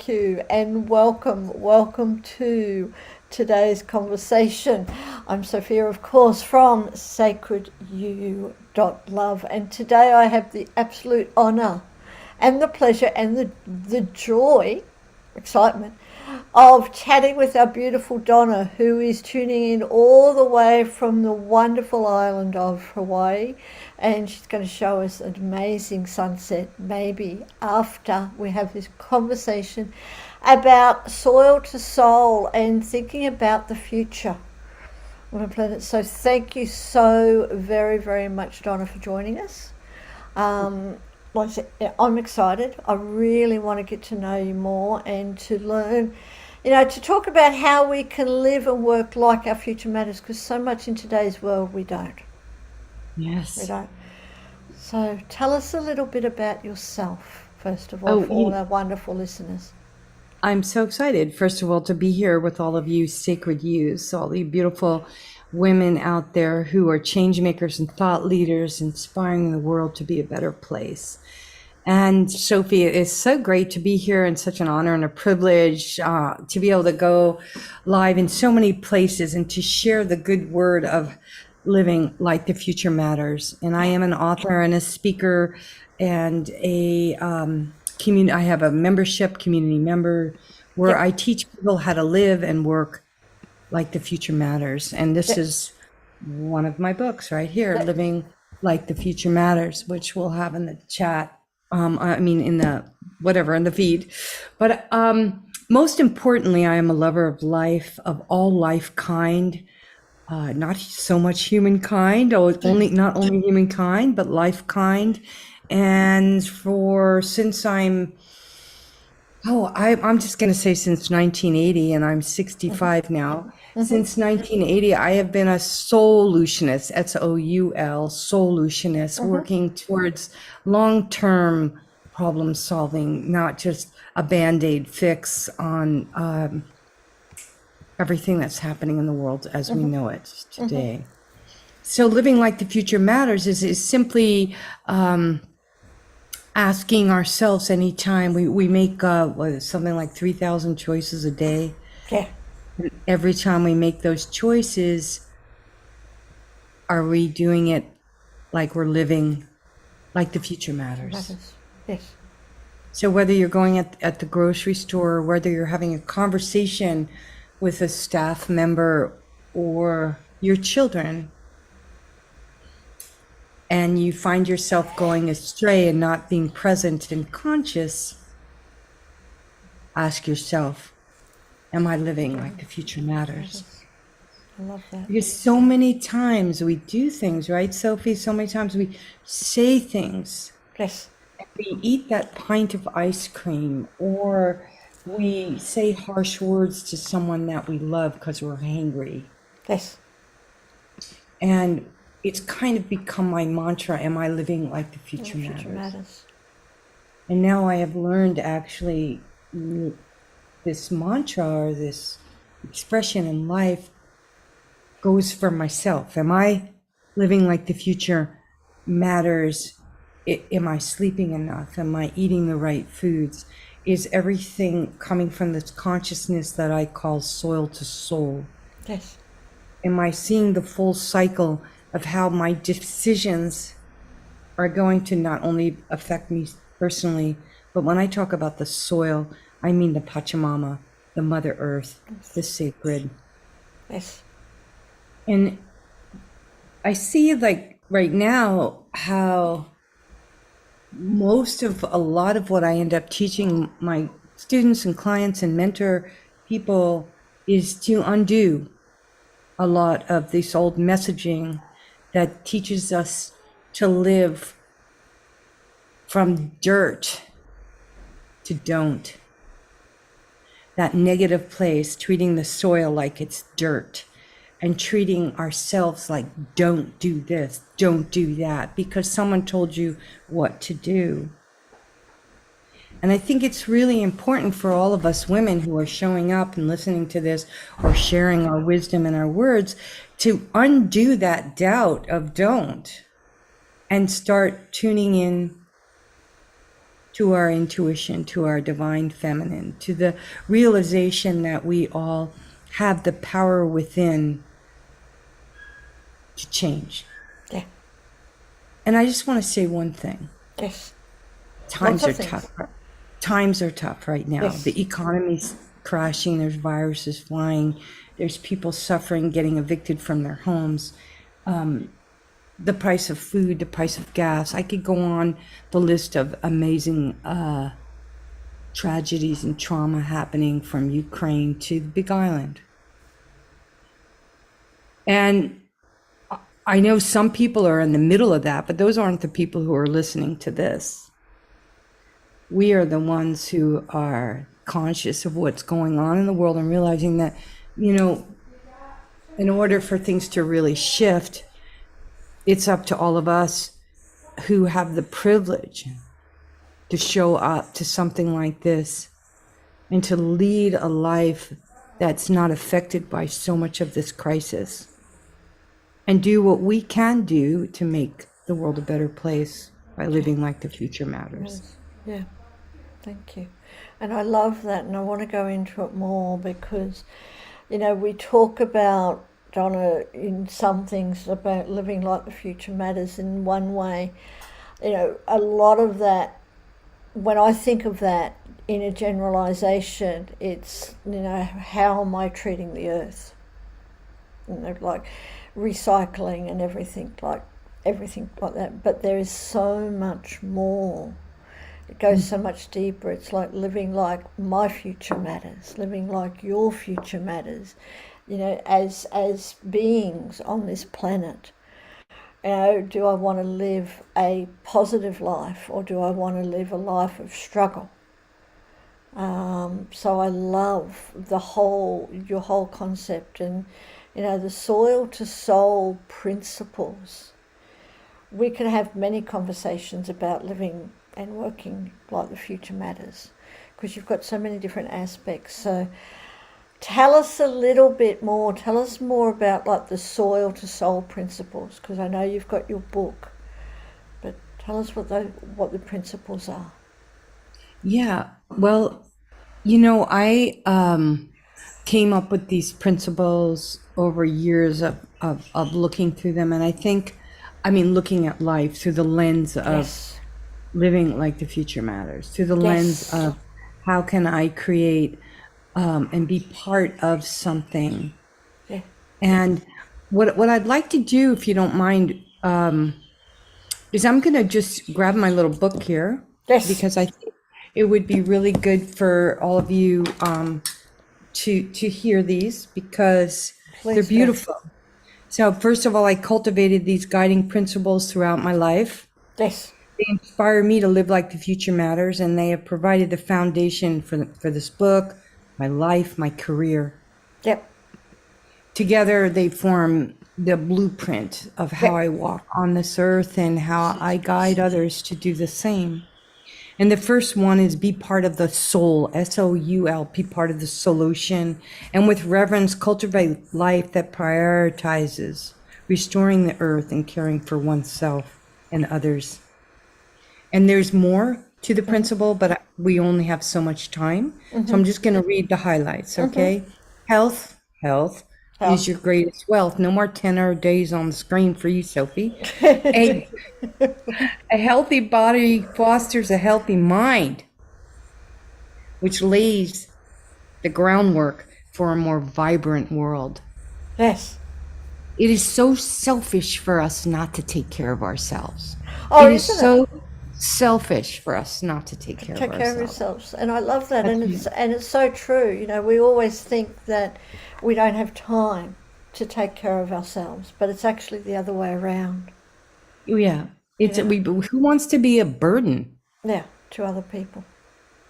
thank you, and welcome to today's conversation. I'm Sophia, of course, from Sacred You Love, and today I have the absolute honour and the pleasure and the joy, excitement of chatting with our beautiful Donna, who is tuning in all the way from the wonderful island of Hawaii. And she's going to show us an amazing sunset, maybe after we have this conversation about soil to soul and thinking about the future on the planet. So thank you so very, very much, Donna, for joining us. Like I said, I'm excited. I really want to get to know you more and to learn, to talk about how we can live and work like our future matters, because so much in today's world we don't. Yes. We don't. So tell us a little bit about yourself, first of all, Oh, for all our wonderful listeners. I'm so excited, first of all, to be here with all of you sacred yous, all you beautiful women out there who are change makers and thought leaders, inspiring the world to be a better place. And Sophie, it's so great to be here, and such an honor and a privilege to be able to go live in so many places and to share the good word of living like the future matters. And I am an author and a speaker and a I have a membership, community member, where Yep. I teach people how to live and work like the future matters. And this Yep. is one of my books right here, Living Like the Future Matters, which we'll have in the chat. In the whatever, in the feed. But most importantly, I am a lover of life, of all life kind. Not so much humankind, not only humankind, but life kind. And I'm just going to say since 1980, and I'm 65 now. Since 1980, I have been a solutionist, SOUL, solutionist, working towards long-term problem solving, not just a Band-Aid fix on everything that's happening in the world as we know it today. So living like the future matters is simply asking ourselves anytime we make something like 3,000 choices a day. Yeah. Every time we make those choices, are we doing it like we're living like the future matters? Matters. Yes. So whether you're going at the grocery store, or whether you're having a conversation with a staff member or your children, and you find yourself going astray and not being present and conscious, ask yourself, am I living like the future matters? I love that. Because so many times we do things, right, Sophie? So many times we say things. Yes. We eat that pint of ice cream, or we say harsh words to someone that we love because we're hangry. Yes. And it's kind of become my mantra, am I living like the future matters? And now I have learned actually this mantra or this expression in life goes for myself. Am I living like the future matters? Am I sleeping enough? Am I eating the right foods? Is everything coming from this consciousness that I call soil to soul? Yes. Am I seeing the full cycle of how my decisions are going to not only affect me personally, but when I talk about the soil, I mean the Pachamama, the Mother Earth, the sacred. Yes. And I see, like right now, how a lot of what I end up teaching my students and clients and mentor people is to undo a lot of this old messaging that teaches us to live from dirt to don't. That negative place, treating the soil like it's dirt, and treating ourselves like, don't do this, don't do that, because someone told you what to do. And I think it's really important for all of us women who are showing up and listening to this or sharing our wisdom and our words to undo that doubt of don't and start tuning in to our intuition, to our divine feminine, to the realization that we all have the power within to change. Yeah. And I just want to say one thing. Yes. Times Lots are of things. tough. Times are tough right now. Yes. The economy's crashing, there's viruses flying, there's people suffering, getting evicted from their homes. The price of food, the price of gas. I could go on the list of amazing tragedies and trauma happening from Ukraine to the Big Island. And I know some people are in the middle of that, but those aren't the people who are listening to this. We are the ones who are conscious of what's going on in the world and realizing that, you know, in order for things to really shift, it's up to all of us who have the privilege to show up to something like this and to lead a life that's not affected by so much of this crisis, and do what we can do to make the world a better place by living like the future matters. Yes. Yeah. Thank you. And I love that, and I want to go into it more because, you know, we talk about, Donna, in some things about living like the future matters in one way. You know, a lot of that, when I think of that in a generalization, it's, you know, how am I treating the earth? You know, like recycling and everything like that. But there is so much more. It goes so much deeper. It's like living like my future matters, living like your future matters, you know, as beings on this planet. You know, do I want to live a positive life or do I want to live a life of struggle? So I love your whole concept, and, you know, the soil to soul principles. We can have many conversations about living and working like the future matters because you've got so many different aspects. So tell us a little bit more. Tell us more about like the soil to soul principles, because I know you've got your book, but tell us what the principles are. Yeah, well, you know, I came up with these principles over years of looking through them, and I mean, looking at life through the lens of Yes. living like the future matters, through the lens of how can I create and be part of something. Yeah. And what I'd like to do, if you don't mind, is I'm going to just grab my little book here, Yes. because I think it would be really good for all of you to hear these, because Please they're do. beautiful. So first of all, I cultivated these guiding principles throughout my life. Yes. They inspire me to live like the future matters, and they have provided the foundation for this book, my life, my career. Yep. Together, they form the blueprint of how I walk on this earth and how I guide others to do the same. And the first one is be part of the soul, S-O-U-L, be part of the solution, and with reverence cultivate life that prioritizes restoring the earth and caring for oneself and others. And there's more to the principle, but we only have so much time. So I'm just going to read the highlights, okay? Health is your greatest wealth. No more 10-hour days on the screen for you, Sophie. A healthy body fosters a healthy mind, which lays the groundwork for a more vibrant world. Yes. It is so selfish for us not to take care of ourselves. Oh, It is isn't so it? selfish for us not to take care Take of care of ourselves. yourselves, and I love that, That's and it's so true. You know, we always think that we don't have time to take care of ourselves, but it's actually the other way around. Yeah, it's Yeah. who wants to be a burden? Yeah, to other people.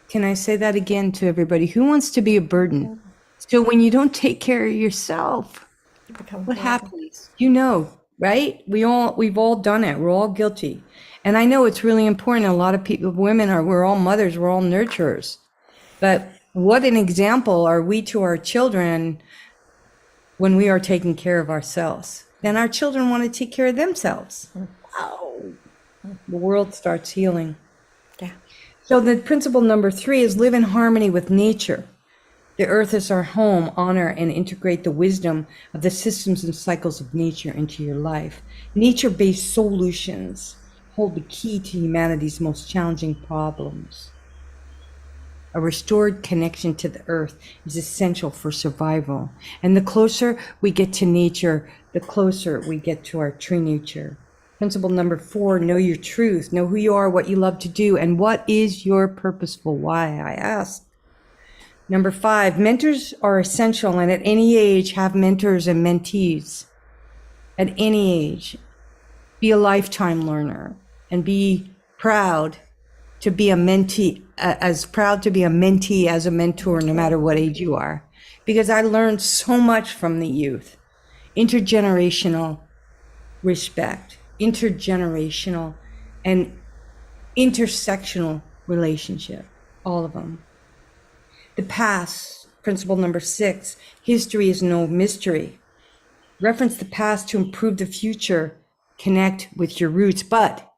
Can I say that again to everybody? Who wants to be a burden? So when you don't take care of yourself, You become what a burden. happens? You know, right? We've all done it. We're all guilty. And I know it's really important. A lot of people, we're all mothers, we're all nurturers. But what an example are we to our children when we are taking care of ourselves? Then our children want to take care of themselves. Wow. The world starts healing. Yeah. So the principle number 3 is live in harmony with nature. The earth is our home. Honor and integrate the wisdom of the systems and cycles of nature into your life. Nature-based solutions hold the key to humanity's most challenging problems. A restored connection to the earth is essential for survival. And the closer we get to nature, the closer we get to our true nature. Principle number 4, know your truth. Know who you are, what you love to do, and what is your purposeful why, I ask. Number 5, mentors are essential, and at any age, have mentors and mentees. At any age, be a lifetime learner and be proud to be a mentee, as proud to be a mentee as a mentor, no matter what age you are. Because I learned so much from the youth. Intergenerational respect, intergenerational and intersectional relationship, all of them. The past, principle number 6, history is no mystery. Reference the past to improve the future, connect with your roots. But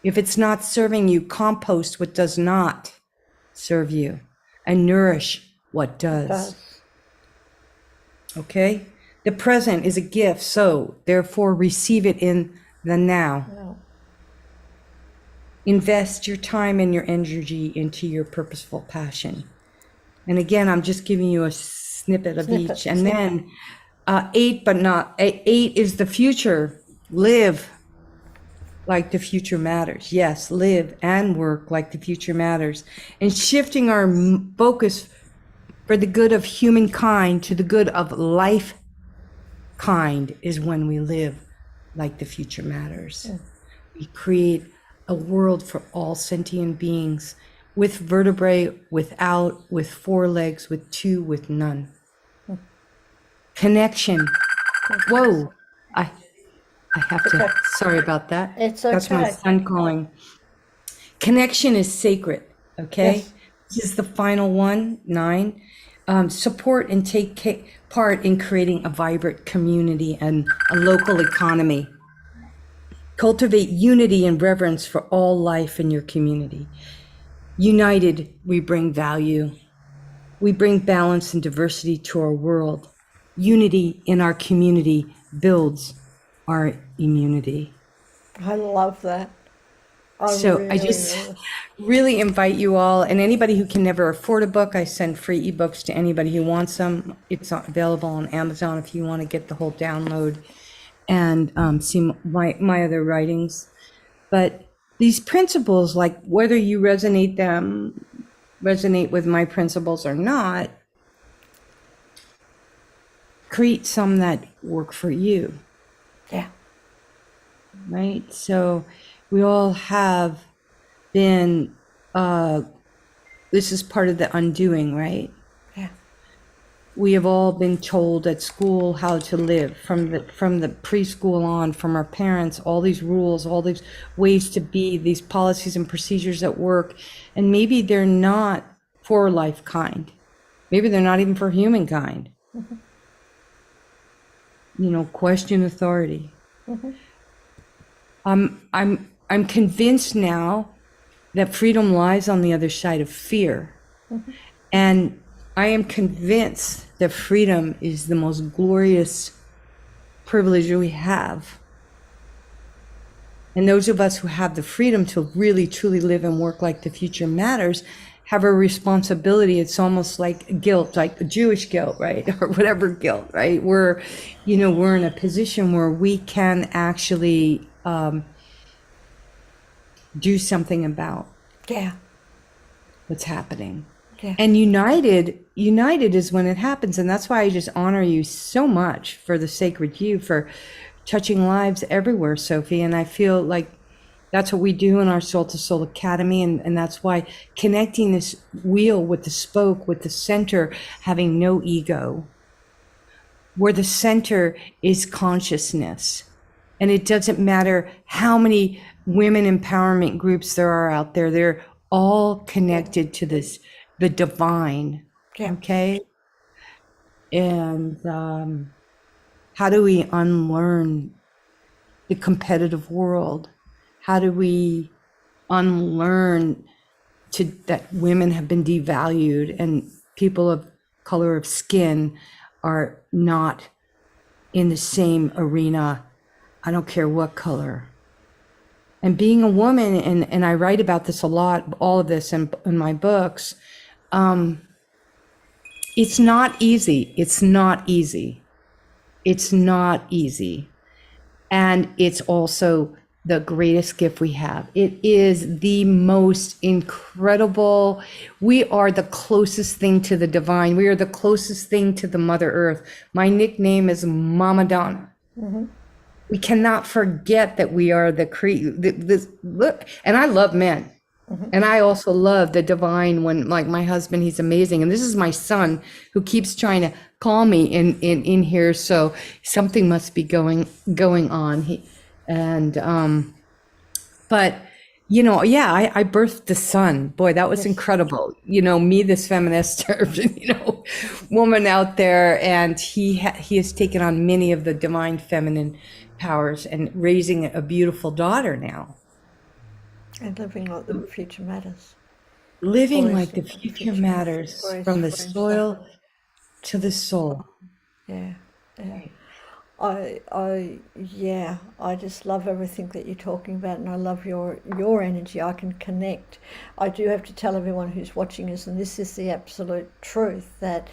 if it's not serving you, compost what does not serve you and nourish what does. Okay? The present is a gift, so therefore receive it in the now. No. Invest your time and your energy into your purposeful passion. And again, I'm just giving you a snippet of each. And then 8 is the future. Live like the future matters. Yes, live and work like the future matters. And shifting our focus for the good of humankind to the good of life kind is when we live like the future matters. Yeah. We create a world for all sentient beings, with vertebrae, without, with 4 legs, with 2, with none. Connection. Whoa, I have to, sorry about that. It's okay. That's my son calling. Connection is sacred, okay? Yes. This is the final one, 9. Support and take part in creating a vibrant community and a local economy. Cultivate unity and reverence for all life in your community. United, we bring value. We bring balance and diversity to our world. Unity in our community builds our immunity. I love that. I just really invite you all, and anybody who can never afford a book, I send free ebooks to anybody who wants them. It's available on Amazon if you want to get the whole download and see my other writings. But these principles, like whether you resonate with my principles or not, create some that work for you. Yeah. Right? So we all have been, this is part of the undoing, right? Yeah. We have all been told at school how to live from the preschool on, from our parents, all these rules, all these ways to be, these policies and procedures at work. And maybe they're not for life kind. Maybe they're not even for humankind. Mm-hmm. You know, question authority. Mm-hmm. I'm convinced now that freedom lies on the other side of fear. Mm-hmm. And I am convinced that freedom is the most glorious privilege we have. And those of us who have the freedom to really, truly live and work like the future matters have a responsibility. It's almost like guilt, like Jewish guilt, right? Or whatever guilt, right? We're in a position where we can actually do something about what's happening. Yeah. And united is when it happens. And that's why I just honor you so much for the sacred you, for touching lives everywhere, Sophie. And I feel like that's what we do in our Soul to Soul Academy. And that's why connecting this wheel with the spoke, with the center, having no ego, where the center is consciousness. And it doesn't matter how many women empowerment groups there are out there. They're all connected to this, the divine. Yeah. Okay. And how do we unlearn the competitive world? How do we unlearn that women have been devalued and people of color of skin are not in the same arena. I don't care what color. And being a woman, and I write about this a lot, all of this in my books, it's not easy. It's not easy. It's not easy. And it's also the greatest gift we have. It is the most incredible. We are the closest thing to the divine. We are the closest thing to the Mother Earth. My nickname is Mama Donna. Mm-hmm. We cannot forget that we are look, and I love men. Mm-hmm. And I also love the divine when, like my husband, he's amazing. And this is my son who keeps trying to call me in here. So something must be going on. But I birthed the son. Boy, that was incredible. Me, this feminist, woman out there, and he has taken on many of the divine feminine powers and raising a beautiful daughter now. And living like the future matters. Living like the future matters, from the soil to the soul. Yeah. I just love everything that you're talking about, and I love your energy. I can connect. I do have to tell everyone who's watching us, and this is the absolute truth, that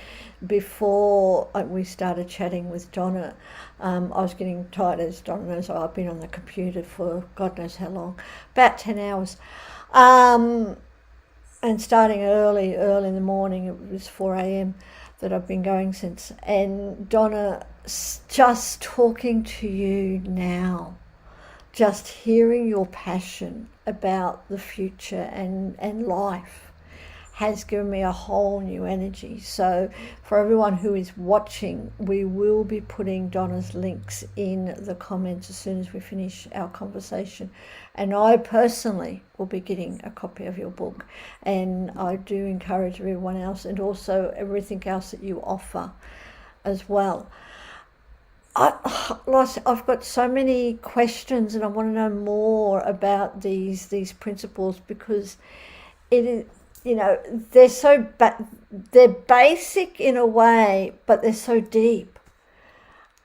before we started chatting with Donna, I was getting tired, as Donna knows. I've been on the computer for God knows how long, about 10 hours, and starting early in the morning. It was 4 a.m. that I've been going since. And Donna, just talking to you now, just hearing your passion about the future and life has given me a whole new energy. So for everyone who is watching, we will be putting Donna's links in the comments as soon as we finish our conversation. And I personally will be getting a copy of your book. And I do encourage everyone else, and also everything else that you offer as well. I've got so many questions, and I want to know more about these principles, because it is, they're basic in a way, but they're so deep.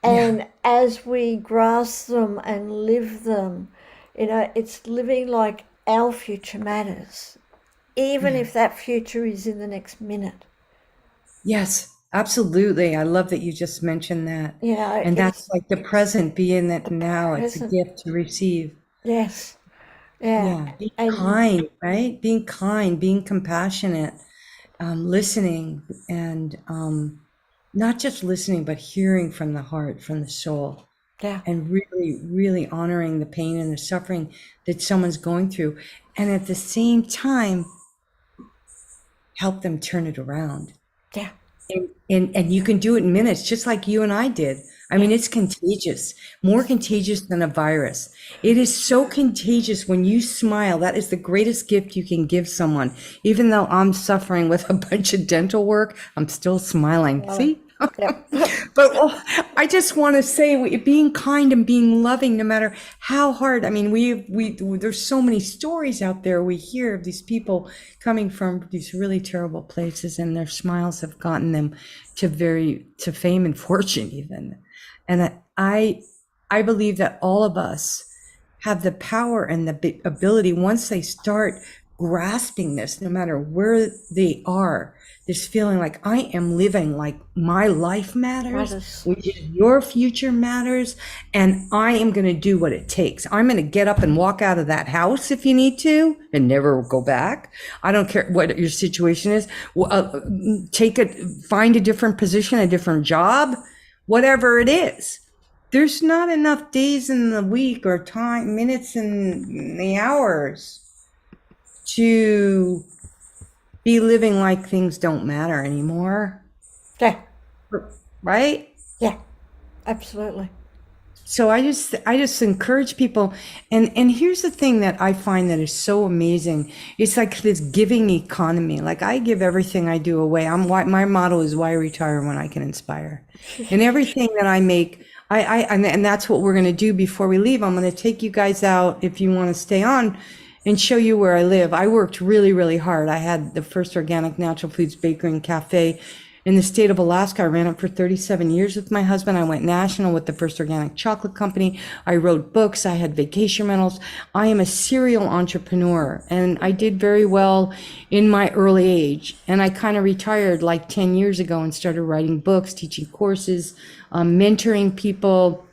And as we grasp them and live them, it's living like our future matters, even if that future is in the next minute. Yes, absolutely. I love that you just mentioned that. Yeah. And that's like the present, being that now. It's a gift to receive. Yes. Yeah. Be kind, right? Being kind, being compassionate, listening, and not just listening, but hearing from the heart, from the soul. Yeah. And really, really honoring the pain and the suffering that someone's going through. And at the same time, help them turn it around. Yeah. And you can do it in minutes, just like you and I did. I mean, it's contagious, more contagious than a virus. It is so contagious when you smile. That is the greatest gift you can give someone. Even though I'm suffering with a bunch of dental work, I'm still smiling. See? But I just want to say, being kind and being loving, no matter how hard. I mean, there's so many stories out there we hear of these people coming from these really terrible places, and their smiles have gotten them to fame and fortune even. And I believe that all of us have the power and the ability, once they start grasping this, no matter where they are, this feeling like I am living like my life matters, which is your future matters, and I am going to do what it takes. I'm going to get up and walk out of that house if you need to, and never go back. I don't care what your situation is. Find a different position, a different job, whatever it is. There's not enough days in the week or time, minutes in the hours to be living like things don't matter anymore. Yeah. Right? Yeah, absolutely. So I just encourage people. And here's the thing that I find that is so amazing. It's like this giving economy. Like, I give everything I do away. My motto is, why retire when I can inspire? And everything that I make, and that's what we're going to do before we leave. I'm going to take you guys out, if you want to stay on, and show you where I live. I worked really, really hard. I had the first organic natural foods bakery and cafe in the state of Alaska. I ran it for 37 years with my husband. I went national with the first organic chocolate company. I wrote books. I had vacation rentals. I am a serial entrepreneur, and I did very well in my early age. And I kind of retired like 10 years ago and started writing books, teaching courses, mentoring people.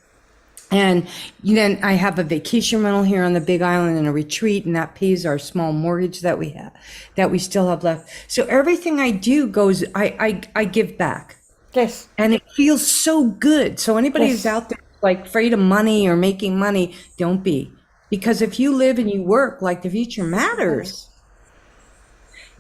And then I have a vacation rental here on the Big Island and a retreat, and that pays our small mortgage that we have, that we still have left. So everything I do goes, I give back. Yes. And it feels so good. So anybody who's out there like afraid of money or making money, don't be. Because if you live and you work like the future matters,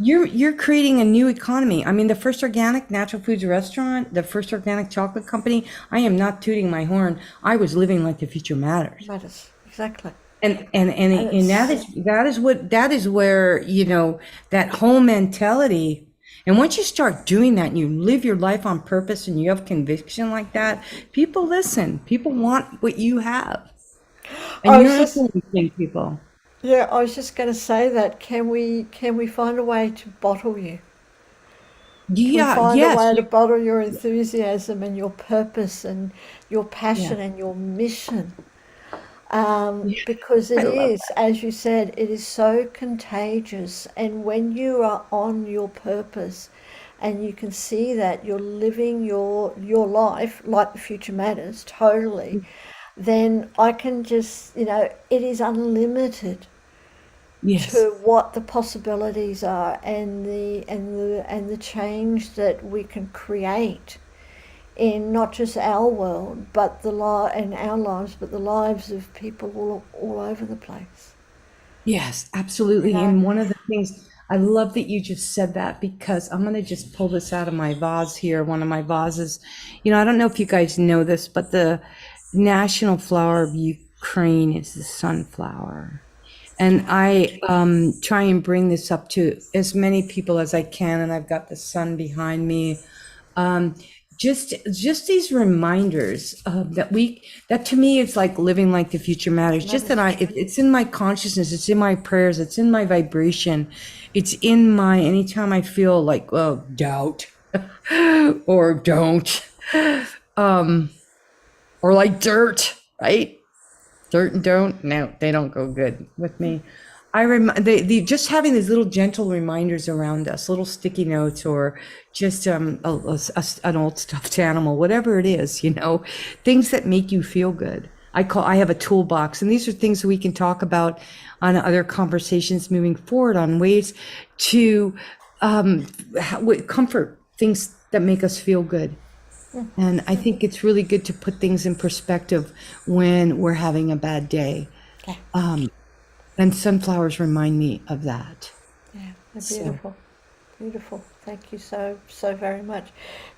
you're creating a new economy. I mean, the first organic natural foods restaurant, the first organic chocolate company, I am not tooting my horn. I was living like the future matters. Matters. Exactly. And that is where, you know, that whole mentality. And once you start doing that and you live your life on purpose and you have conviction like that, people listen. People want what you have. And you're influencing people. Yeah, I was just going to say that. Can we find a way to bottle you? Can we Yeah, find a yes. way to bottle your enthusiasm and your purpose and your passion Yeah. and your mission? Because I it love is, as you said, it is so contagious. And when you are on your purpose and you can see that you're living your life like the future matters totally, then I can just, it is unlimited Yes. to what the possibilities are and the change that we can create in not just our world, but in our lives, but the lives of people all over the place. Yes, You absolutely. know, And one of the things I love that you just said that, because I'm going to just pull this out of my vase here, one of my vases. You know, I don't know if you guys know this, but the national flower of Ukraine is the sunflower. And I try and bring this up to as many people as I can, and I've got the sun behind me. Um, just these reminders that to me it's like living like the future matters. Just that it's in my consciousness, it's in my prayers, it's in my vibration, it's in my anytime I feel like doubt or don't or like dirt, right? Dirt and don't, no, they don't go good with me. Just having these little gentle reminders around us, little sticky notes, or just an old stuffed animal, whatever it is, things that make you feel good. I have a toolbox, and these are things that we can talk about on other conversations moving forward on ways to comfort things that make us feel good. And I think it's really good to put things in perspective when we're having a bad day. Okay. And sunflowers remind me of that. Yeah, they're So, beautiful. Beautiful. Thank you so very much.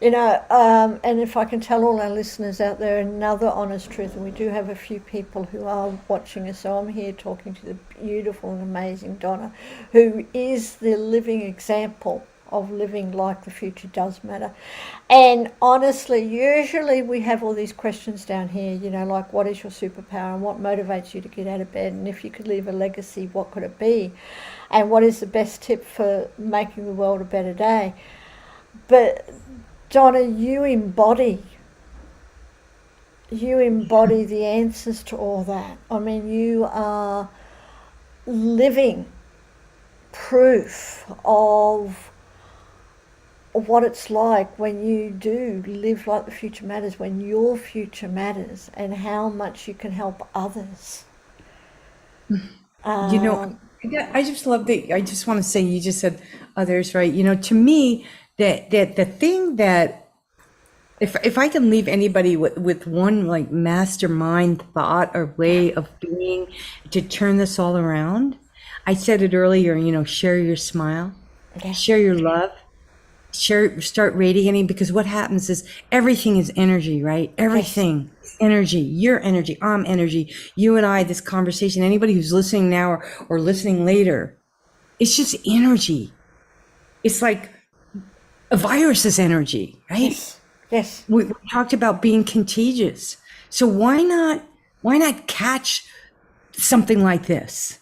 And if I can tell all our listeners out there another honest truth, and we do have a few people who are watching us, so I'm here talking to the beautiful and amazing Donna, who is the living example of living like the future does matter. And honestly, usually we have all these questions down here, like what is your superpower and what motivates you to get out of bed? And if you could leave a legacy, what could it be? And what is the best tip for making the world a better day? But Donna, you embody the answers to all that. I mean, you are living proof of what it's like when you do live like the future matters, when your future matters, and how much you can help others. you know, I just love that. I just want to say, you just said others, right? To me, that the thing that if I can leave anybody with one like mastermind thought or way of being to turn this all around, I said it earlier, share your smile, Okay. share your love, start radiating, because what happens is everything is energy, right? Everything is energy. Your energy, I'm energy. You and I, this conversation, anybody who's listening now or listening later, it's just energy. It's like a virus is energy, right? Yes. We talked about being contagious. So why not catch something like this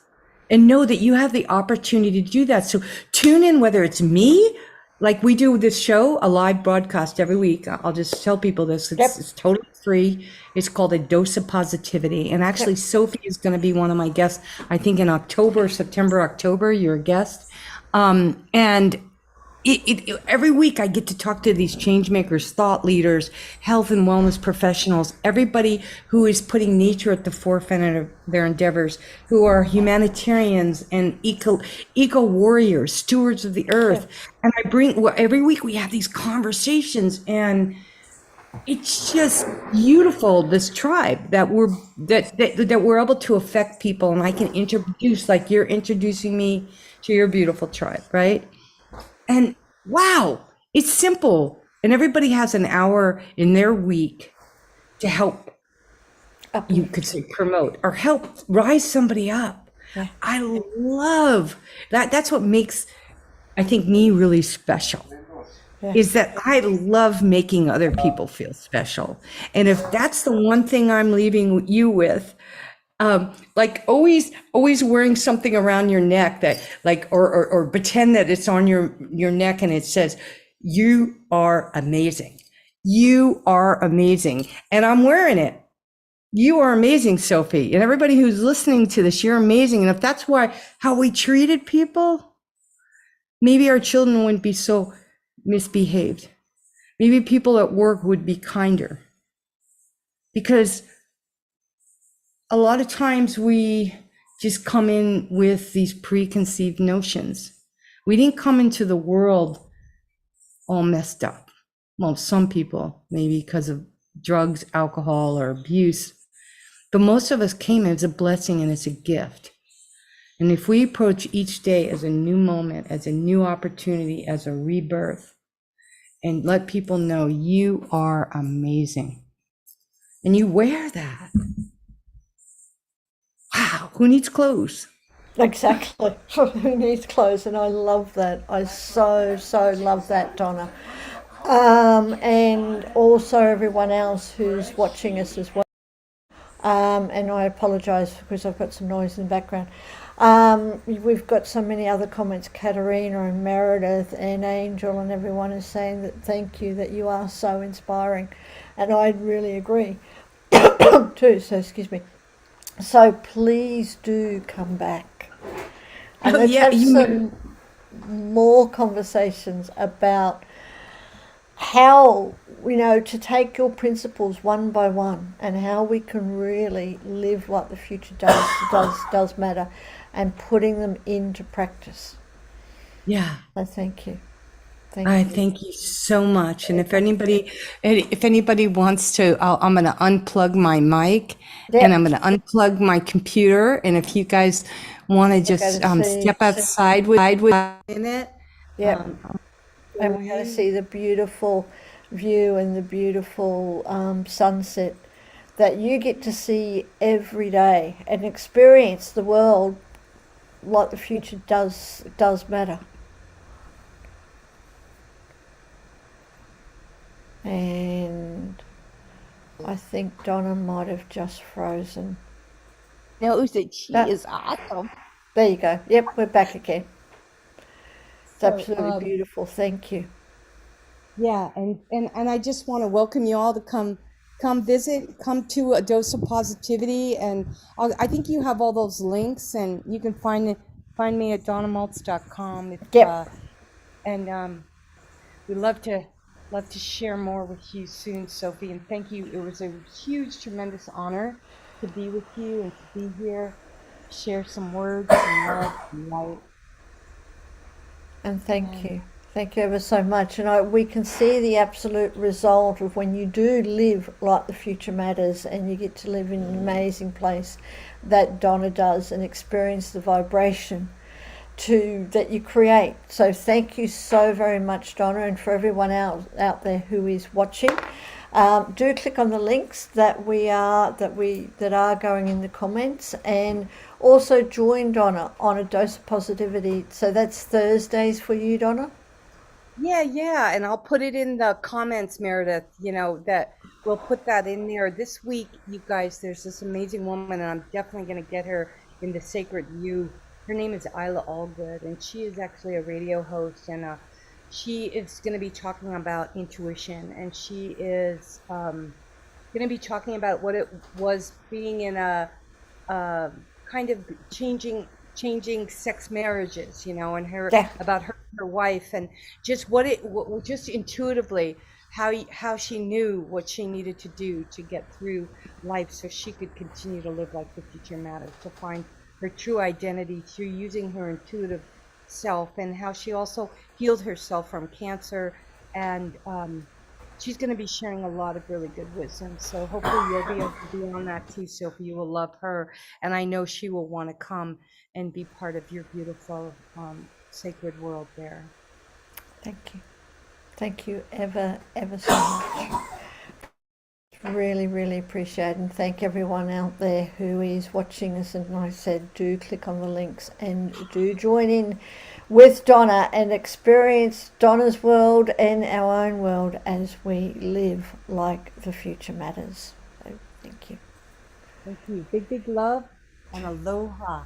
and know that you have the opportunity to do that. So tune in, whether it's me, like we do this show, a live broadcast every week. I'll just tell people this. Yep. It's totally free. It's called A Dose of Positivity. And actually, Yep. Sophie is going to be one of my guests, I think in October, September, October, you're a guest. And every week I get to talk to these change makers, thought leaders, health and wellness professionals, everybody who is putting nature at the forefront of their endeavors, who are humanitarians and eco warriors, stewards of the earth. And every week we have these conversations, and it's just beautiful, this tribe that we're able to affect people, and I can introduce, like you're introducing me to your beautiful tribe, right? And wow, it's simple. And everybody has an hour in their week to help, you could say promote or help rise somebody up. Yeah. I love that. That's what makes, I think, me really special. Yeah. Is that I love making other people feel special. And if that's the one thing I'm leaving you with, like always wearing something around your neck that like, or pretend that it's on your neck and it says, you are amazing. You are amazing. And I'm wearing it. You are amazing, Sophie. And everybody who's listening to this, you're amazing. And if that's how we treated people, maybe our children wouldn't be so misbehaved. Maybe people at work would be kinder. Because a lot of times we just come in with these preconceived notions. We didn't come into the world all messed up. Well, some people, maybe because of drugs, alcohol, or abuse. But most of us came as a blessing and as a gift. And if we approach each day as a new moment, as a new opportunity, as a rebirth, and let people know you are amazing, and you wear that. Wow, who needs clothes? Exactly. Who needs clothes? And I love that. I so love that, Donna. And also everyone else who's watching us as well. And I apologise because I've got some noise in the background. We've got so many other comments. Katerina and Meredith and Angel and everyone is saying that thank you, that you are so inspiring. And I really agree too. So excuse me. So please do come back. And let's have some more conversations about how, to take your principles one by one and how we can really live what the future does matter, and putting them into practice. Yeah. So thank you. Thank you so much. And if anybody wants to, I'm going to unplug my mic. Yep. And I'm going to unplug my computer. And if you guys want to just step outside with in it. Yep. And we're going to see the beautiful view and the beautiful sunset that you get to see every day, and experience the world like the future does matter. And I think Donna might have just frozen. Knows that she is awesome. There you go. Yep, we're back again. It's absolutely beautiful. Thank you. Yeah, and I just want to welcome you all to come visit, come to A Dose of Positivity, and I think you have all those links, and you can find me at donnamaltz.com. Yep. And we'd love to share more with you soon, Sophie. And thank you. It was a huge, tremendous honor to be with you and to be here, share some words and love and light. And thank you. Thank you ever so much. And we can see the absolute result of when you do live like the future matters, and you get to live in an amazing place that Donna does, and experience the vibration that you create. So thank you so very much, Donna, and for everyone out there who is watching. Do click on the links that are going in the comments, and also join Donna on A Dose of Positivity. So that's Thursdays for you, Donna? Yeah, and I'll put it in the comments, Meredith, that we'll put that in there. This week, you guys, there's this amazing woman, and I'm definitely going to get her in the Sacred You Her name is Isla Allgood, and she is actually a radio host, and she is going to be talking about intuition, and she is going to be talking about what it was being in a kind of changing sex marriages, you know, and her Yeah. about her wife, and just just intuitively how she knew what she needed to do to get through life so she could continue to live like the future matters, to find her true identity through using her intuitive self, and how she also healed herself from cancer. And she's going to be sharing a lot of really good wisdom. So hopefully you'll be able to be on that too, Sophie. You will love her. And I know she will want to come and be part of your beautiful sacred world there. Thank you. Thank you ever so much. Really, really appreciate it, and thank everyone out there who is watching us. And like I said, do click on the links and do join in with Donna and experience Donna's world and our own world as we live like the future matters. So thank you. Thank you. Big love and aloha.